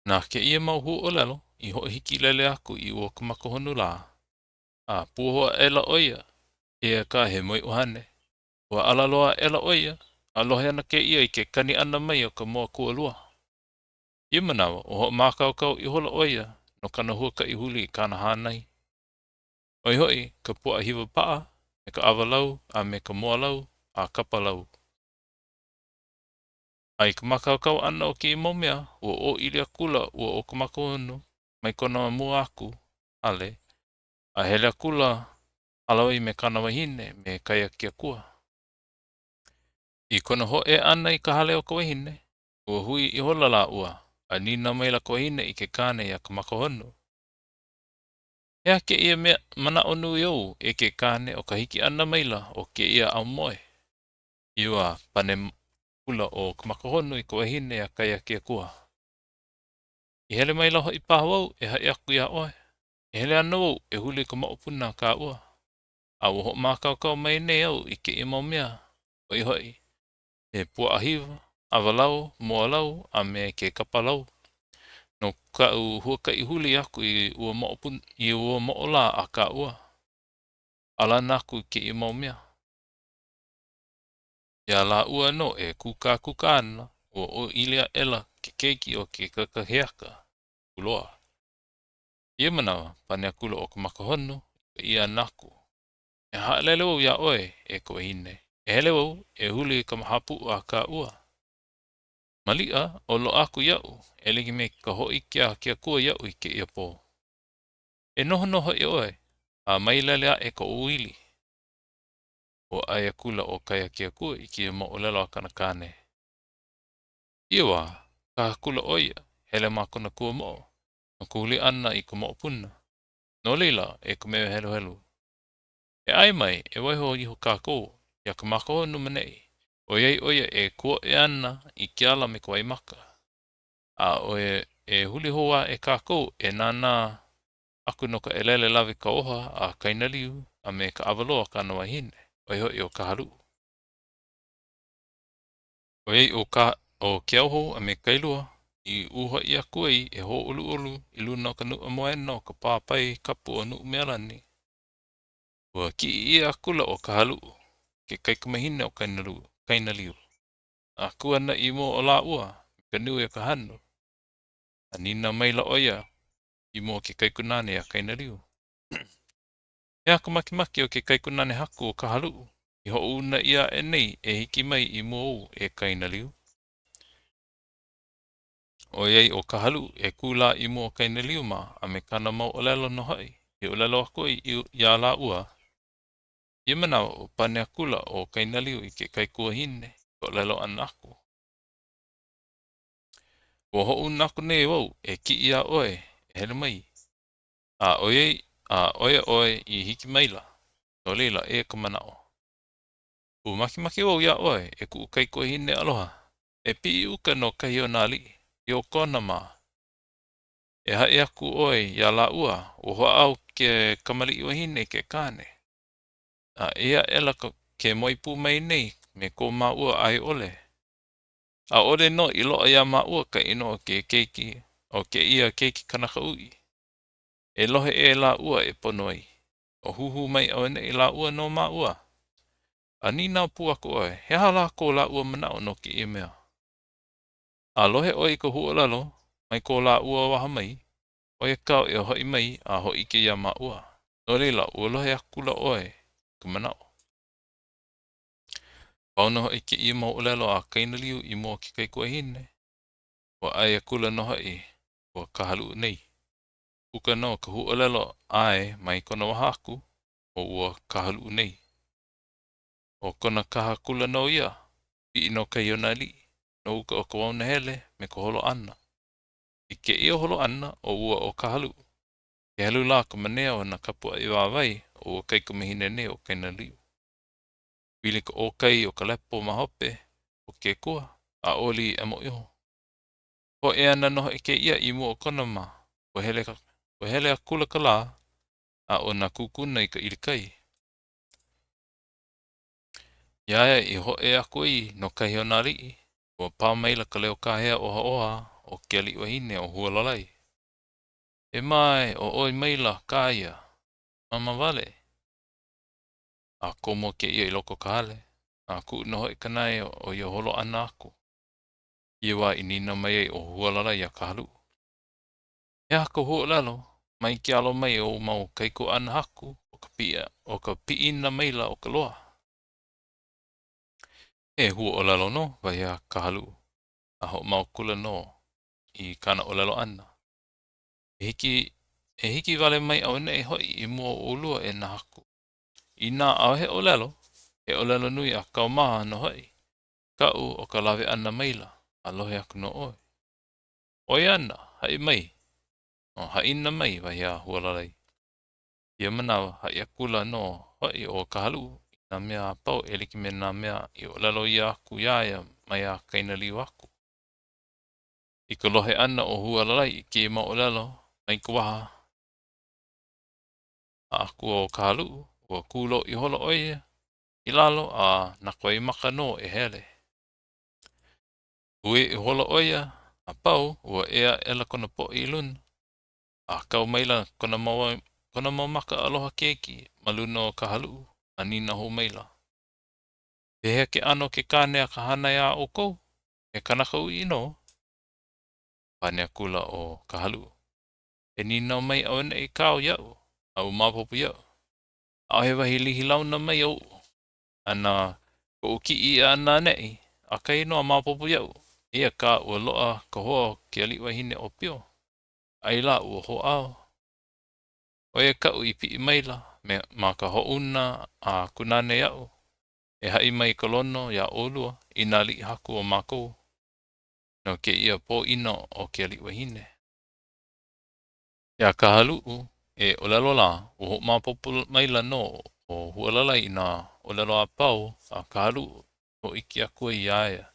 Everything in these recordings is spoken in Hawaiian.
Nā ke ia mau hu'olelo, I ho hiki lele aku I ua Kamakahonu la. A puhoa ela oia, ia ka he moi uhane. Ua alaloa ela oia, alohe ana ke ia I ke kani ana mai o ka moa kualua. Ia manawa, o ho mākaukau I hola oia, no kana huaka I huli I kana hanai. Oi hoi, ka pua hiwa paa, me ka awalau, a me ka moalau, a kapalau. Ai ka makaukau ana o ki momea, ua o ilia kula ua o Kamakahonu, mai kona mua aku, ale, a hele kula alawai me kana wahine me kaya kia kua. I kona ho e ana I ka hale o ka wahine, ua hui I hola la ua, a nina mai la ka wahine I ke kane ia Kamakahonu. Hea ke ia mea mana o nui au e ke kane o ka hiki ana maila o ke ia au moe. Iwa pane kula o Kamakahonu I ka wahine ia kaya kia kua. I hele maila ho I pahawau e hai aku ia oe. E hele anau e huli ka maupuna ka ua. A uho mākaukau mai nei au I ke ima mea. Oi hoi. E pua ahiwa, awalau, moalau, a me ke kapalau. No ka u huaka I huli aku I ua maupun, I ua maola a ka ua. Ala naku ke ima mea. Ia la ua no e kuka ana. Ua o ilia ela ke keiki o ke kakaheaka. Kuloa. Ia manawa, pane kula o Kamakahonu, ia naku. E haelele wau ia oe e ko hine. E hele wau e huli ka mahapu a ka ua. Malia o lo aku iau, e ligi me ka hoi kia kua iau I ke ia po. E noho I oe, a mailelea e ka uili. O aia kula o kaya kia kua I kia Moolelo a kana kane. Iwa, ka kula oia, hele makona kua mo. No kuhuli ana I ka mo puna. No leila e ka mea helu. E ai mai e waiho iho kākou, ia Kamakahonu manei. O iei oia e kua e ana I ke ala me kwa maka. A o e huli hoa e kākou e nana aku no ka elele lawe ka oha a kainaliu a me ka awaloa ka na wahine. O iho I o Kahaluu. O iei o Keauhou a me kailua I uha I aku ai e ho ulu I luna ka nuu moena o ka pāpai kapu o nuu mealani. Ua ki ia kula o Kahaluu, ke kaikamahine o kainaliu. A kuana I mo o la ua, ka nui ka hanu. A nina maila oia, I mo ke kaikunane a kainaliu. Hea ka makimaki o ke kaikunane haku o Kahaluu, I ho una ia e nei e hiki mai I mo o e kainaliu. O iei o Kahaluu e kula I mo o kainaliu ma a me kana mau o lelo no hai. E o lelo ako I ia la ua. Ia manawa o pane kula o kainaliu I ke kaikua hine, o lelo anaku. O ho unaku nei wau e ki ia oe, e hele mai. A oe I hiki maila, no leila e ka manao. U maki wau ia oe e ku kaikua hine aloha. E pi uka no kahio nali, I o kona ma. E hae aku oe ia la ua, o hoa au ke kamali I wahine ke kane. A ea ela ke moipu mai nei, me ko ma ua ai ole. A ole no I loa ia ma ua ka ino o ke keiki, o ke ia keiki kanaka ui. E lohe e la ua e ponoi. O huhu mai o ene I la ua no ma ua. A ni nā pu ako oe, he hala ko la ua manao no ki I mea. A lohe oi ka huolalo, mai ko la ua waha mai, o e kau e hoi mai a hoi ke ia ma ua. No leila ua lohe akula oe, ka manao. Pauna hoi ke ia Moolelo a kainaliu I mo ki kaikua hine. O ai akula no hoi, o Kahaluu nei. Uka no ka huolelo ai mai kona wahaku, o ua Kahaluu nei. O kona kaha kula no ia, I no ka ionali, no uka o ka wauna hele me ka holo ana. I ke ia holo ana o ua o Kahaluu. Ke helu la ka manea o na kapua I wawai o ua kaika mahine ne o kainaliu. Wili ka o kai o ka lepo mahope o ke kua a oli e mo iho. Ho e ana noho I ke ia I mua o kona ma, o hele a kula ka la, a o na kukuna I ka ilikai. Iaia I ho e aku I no kahio nari, o pāmaila ka leo kahea oha o Keauhou wahine o Hualalai. E mai o oi maila kaya, mama wale. A komo ke ia I loko kahale. A ku noho I kanai o ia holo ana aku. Iwa I nina mai o Hualalai a Kahaluu. E hako huolelo, mai ki alo mai o mau kaiko ana haku, o ka piina maila o ka loa. E huolelo no, vai a Kahaluu. A ho mau kula no, I kana olelo ana. E hiki wale mai au nei hoi I mua o ulua e na haku. I nā au he olelo, e olelo nui a kaumaha no hoi. Kau o ka lawe ana maila, a lohe aku no oi. Oi ana, hai mai. O haina mai vai a Hualalai. Ia manawa, hai a kula no hoi o Kahaluu. Nā mea a pau e liki me nā mea I olelo I aku iaia mai a kainali waku. I ka lohe ana o Hualalai I ke ma olelo, mai ka waha. A aku o Kahaluu, ua kulo I holo oia. I lalo a nakoi maka no e hele. Ue I holo oia, a pau ua ea ela kona po I luna. A kau maila kona mau maka aloha keiki maluna o Kahaluu, a nina ho maila. Pehea ke ano ke kane a ka hanai a o kou, e kanakau I no, pane a kula o Kahaluu. E nina o mai au nei kau iau, au mapopu iau. Au he wahi lihi launa mai au, ana ko uki I ana nei, a kai no a mapopu iau. Ia ka ua loa ka hoa Keauhou wahine o pio. Ai la ua ho ao. Oia ka ui pi I maila, ma ka houna a kunane iau. E hai mai kolono ya olua, ina li haku o mako. No ke ia po ino o Keauhou wahine. Ya Kahaluu, e olelo la, uho mapopu maila no o Hualalai na olelo a pau a Kahaluu o iki aku I aia.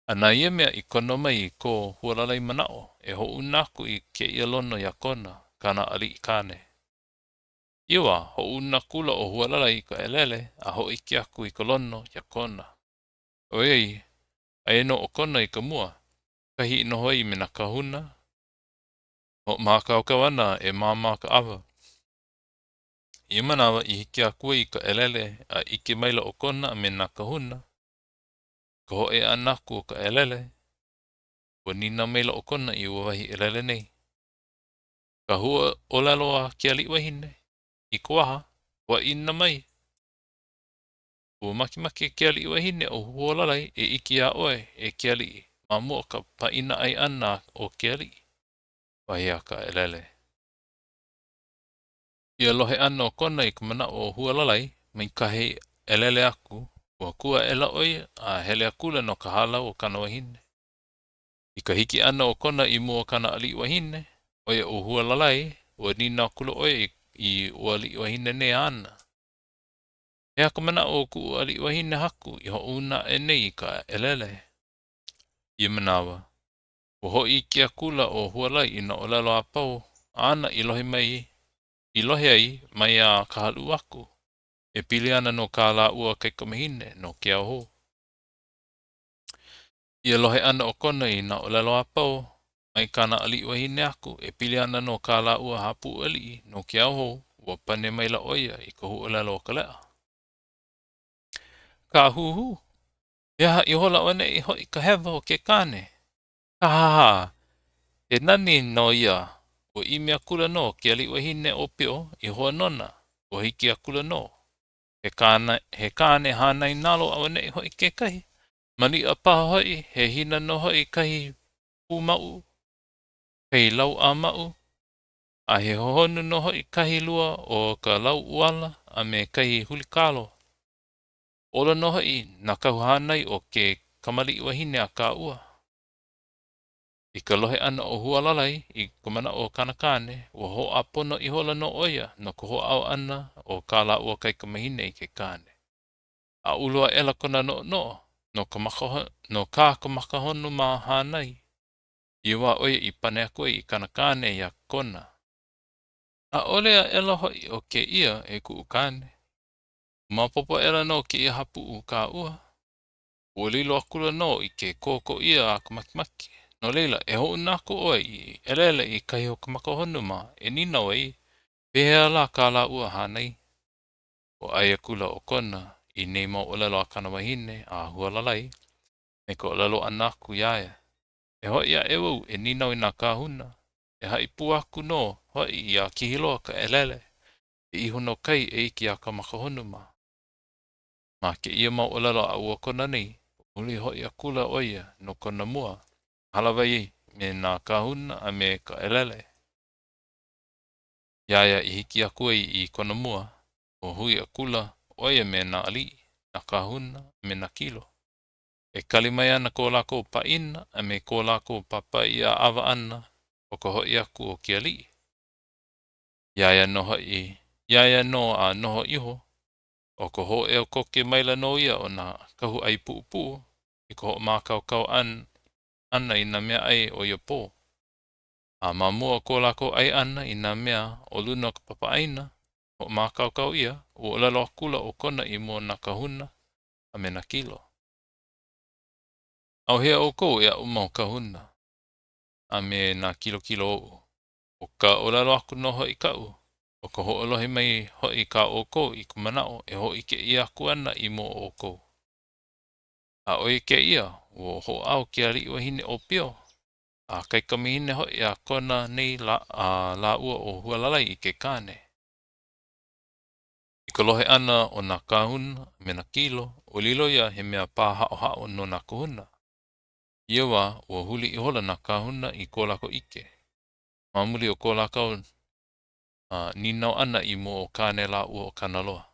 Ana ia mea I kono mai ko Hualalai manao, e ho unaku I ke ia lono ya Kona, kana ali I kane. Iwa, ho unakula o Hualalai ka elele, a ho iki aku I kolono ya Kona. Oiei, aeno o Kona I ka mua, kahi ino hoi me na kahuna, ho mākau kawana e māma ka awa. Ia manawa I hiki aku I ka elele a iki maila o Kona me na kahuna, ka ho e anaku o ka elele, ua nina maila o Kona I ua wahi elele nei. Ka hua o lalo a Keauhou wahine, I kuaha, wa ina mai. Ua makimaki Keauhou wahine o Hualalai e iki a oe e Keauhou, ma mua ka paina ai ana o Keauhou, wahi a ka elele. Ia lohe ana o Kona I ka mana o Hualalai, mai kahe elele aku, ua kua ela oe a hele akula no ka halau o kana wahine. I ka hiki ana o Kona I mua kana ali wahine, oe o Hualalai, ua nina kula oe I ua ali wahine ne ana. Ea ka mana o ku ali wahine haku I ho una e nei ka elele. Ia manawa, o ho I kia kula o Hualalai I na olelo a pau, ana I lohe mai, I lohe ai mai a Kahaluu aku. E pili ana no ka la ua kaikamahine no Keauhou. Ia lohe ana o Kona I na olelo a pau, mai kana ali wahine aku, e pili ana no ka la ua hapu ali no Keauhou, ua pane maila oia I ka hu olelo o ka lea. Ka huhu, ia I hola one I hoi ka hewa o ke kane. Ka haha, e nani no ia, o imi a kula no Keauhou wahine o pio I hoa nona, o hiki a kula no. He kane hanai nalo a one I hoi ke kahi. Mani a paha hoi, he hina no hoi kahi pumau, kahi lau a mau, a he hohonu no hoi kahi lua o ka lau uala a me kahi hulikalo. Ola no hoi na kauhanai o ke kamali wahine a ka ua. I ka lohe ana o Hualalai, I kumana o kanakane, o ho a pono I hola no oia, no ko ho au ana o ka la ua kai kamahine I ke kane. A ulua ela kona no ka kamakahonu ma hanai. Iwa oia I pane a koe I kanakane ia Kona. A ole a ela hoi o ke ia e ku ukane. Mapopo ela no ke ia hapu u ka ua. Ua lilo akula no I ke koko ia a kamakimaki. No leila, e ho nako oi I elele I kai o Kamakahonu ma e nina oi pehea la ka la ua hanai o aia kula o kona I nei mau olelo a kana wahine a Hualalai me ko olelo anaku iaia. E hoi ia e wau e nina o I nā kahuna e hai pu aku no hoi I a kihiloa ka elele e iho no kai e iki a Kamakahonu ma. Ma ke ia mau olelo a ua kona nei uli hoi a kula oia no kona mua halawai me nā kahuna a me ka elele. Iaia I hiki aku ai I kona mua o hui a kula oia me nā ali, nā kahuna me nā kilo. E kalimai ana ko lako paina a me ko lako papa ia awa ana o ko hoi aku o Keauhou. Iaia no a noho iho o ko ho e o koke maila no ia o nā kahu ai puupu I ko ho mākau kau ana I nā mea ai o ia pō. A mamua ko lako ai ana I nā mea o luna ka papa aina o mākau kau ia o lalo kula o kona I mo nā kahuna a me nā kilo. Au hea o kou ea o mau kahuna a me nā kilokilo o ka o lalo aku no hoi kau o ka ho olohi mai hoi ka o kou I kumanao e hoi ke ia aku ana I mo o kou. A oi ke ia o ho au ke ali wahine o pio a kai kamihine hoi a kona nei la ua o Hualalai I ke kane. I ka lohe ana o nā kahuna me nā kilo o lilo ia he mea pā hao hao no nā kahuna. Ia wa ua huli I hola nā kahuna I ko lako ike. Mamuli o ko lako ninau ana I mo o kane la ua o Kanaloa.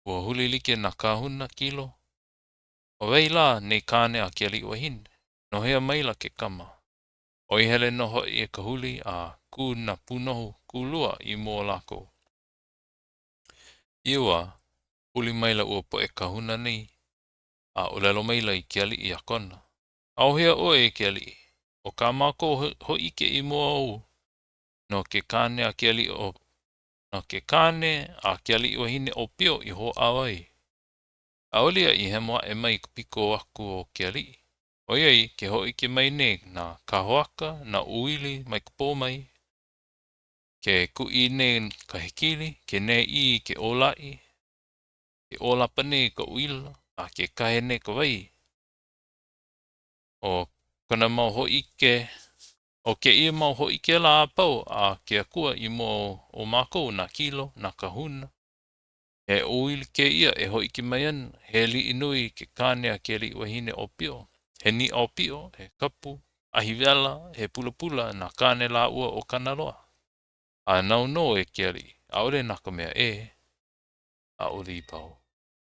Ua huli like nā kahuna kilo. O wei la nei kane a Keauhou wahine. No hea maila ke kama. O I hele no hoi e ka huli a ku na punohu kulua I mo lako. Iwa huli maila ua po e kahuna nei a o lelo maila I Keauhou I a kona. Au hea o e Keauhou. O ka mako ho ike I mo au. No ke kane a Keauhou wahine o pio I ho awai. Aulia I he moa e mai piko aku o Keauhou. O iei ke ho ike mai ne na kahoaka na uili mai kupo mai. Ke kui ne ka hekili, ke ne I ke olai, ke olapane ka uila, a ke kahe ne ka wai. O kana mau ho ike, o ke ia mau ho ike la apau a ke akua I mo o mako na kilo, na kahuna. E uili ke ia e ho ike mai an, he li inui ke kane a Keauhou wahine o pio. He ni o pio, he kapu, ahiwela, he pula pula na kane la ua o Kanaloa. A nau no e Keauhou, aore naka mea a uri pau.